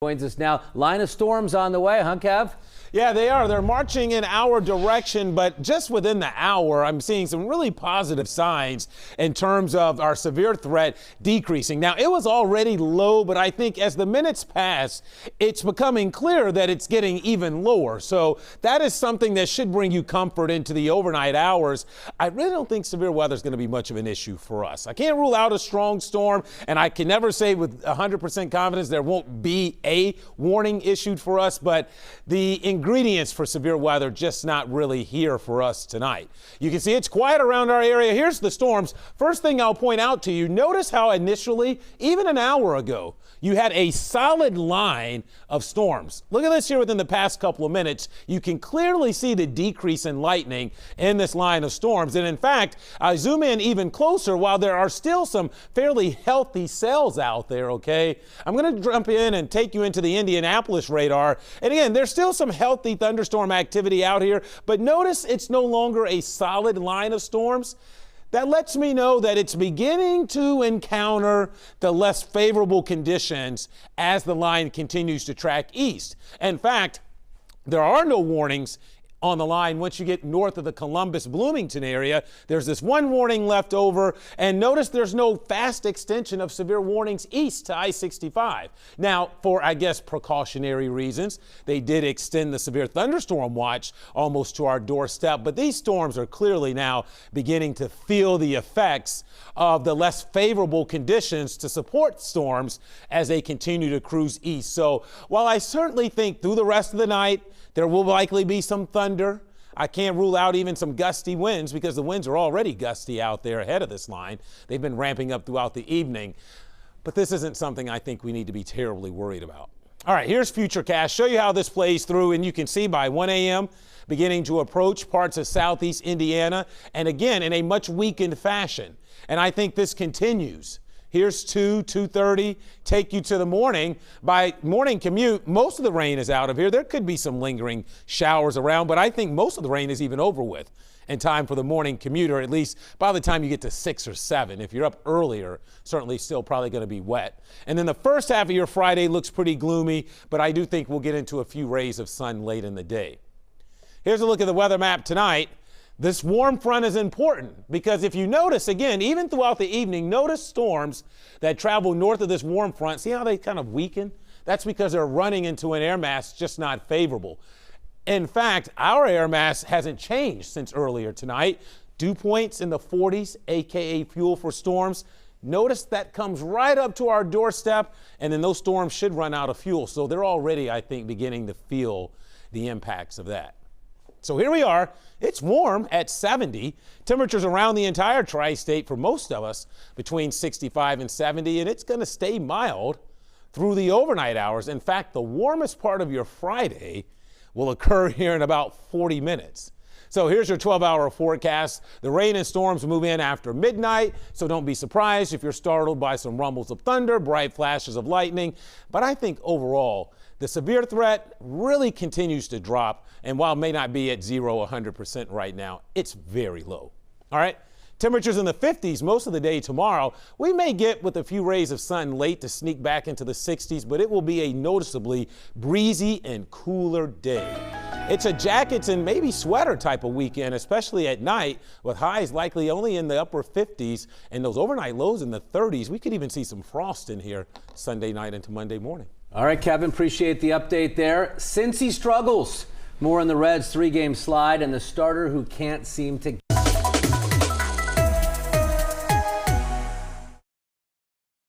Joins us now. Line of storms on the way, huh, Kev? Yeah, they are. They're marching in our direction, but just within the hour, I'm seeing some really positive signs in terms of our severe threat decreasing. Now, it was already low, but I think as the minutes pass, it's becoming clear that it's getting even lower. So that is something that should bring you comfort into the overnight hours. I really don't think severe weather is going to be much of an issue for us. I can't rule out a strong storm, and I can never say with 100% confidence there won't be a warning issued for us, but the ingredients for severe weather just not really here for us tonight. You can see it's quiet around our area. Here's the storms. First thing I'll point out to you, notice how initially, even an hour ago, you had a solid line of storms. Look at this here within the past couple of minutes. You can clearly see the decrease in lightning in this line of storms. And in fact, I zoom in even closer while there are still some fairly healthy cells out there, okay? I'm going to jump in and take you into the Indianapolis radar. And again, there's still some healthy thunderstorm activity out here, but notice it's no longer a solid line of storms. That lets me know that it's beginning to encounter the less favorable conditions as the line continues to track east. In fact, there are no warnings on the line once you get north of the Columbus-Bloomington area. There's this one warning left over, and notice there's no fast extension of severe warnings east to I-65. Now, for, I guess, precautionary reasons, they did extend the severe thunderstorm watch almost to our doorstep, but these storms are clearly now beginning to feel the effects of the less favorable conditions to support storms as they continue to cruise east. So while I certainly think through the rest of the night, there will likely be some thunder. I can't rule out even some gusty winds because the winds are already gusty out there ahead of this line. They've been ramping up throughout the evening. But this isn't something I think we need to be terribly worried about. All right, here's Futurecast. Show you how this plays through, and you can see by 1 a.m. beginning to approach parts of southeast Indiana, and again in a much weakened fashion. And I think this continues. Here's 2:30, take you to the morning. By morning commute, most of the rain is out of here. There could be some lingering showers around, but I think most of the rain is even over with in time for the morning commute, or at least by the time you get to 6 or 7. If you're up earlier, certainly still probably going to be wet. And then the first half of your Friday looks pretty gloomy, but I do think we'll get into a few rays of sun late in the day. Here's a look at the weather map tonight. This warm front is important because if you notice, again, even throughout the evening, notice storms that travel north of this warm front. See how they kind of weaken? That's because they're running into an air mass just not favorable. In fact, our air mass hasn't changed since earlier tonight. Dew points in the 40s, aka fuel for storms. Notice that comes right up to our doorstep, and then those storms should run out of fuel. So they're already, I think, beginning to feel the impacts of that. So here we are. It's warm at 70. Temperatures around the entire tri-state for most of us between 65 and 70, and it's going to stay mild through the overnight hours. In fact, the warmest part of your Friday will occur here in about 40 minutes. So here's your 12-hour forecast. The rain and storms move in after midnight, so don't be surprised if you're startled by some rumbles of thunder, bright flashes of lightning. But I think overall, the severe threat really continues to drop, and while it may not be at 100% right now, it's very low. All right? Temperatures in the 50s most of the day tomorrow. We may get with a few rays of sun late to sneak back into the 60s, but it will be a noticeably breezy and cooler day. It's a jackets and maybe sweater type of weekend, especially at night, with highs likely only in the upper 50s and those overnight lows in the 30s. We could even see some frost in here Sunday night into Monday morning. All right, Kevin, appreciate the update there. Cincy struggles. More on the Reds' 3-game slide and the starter who can't seem to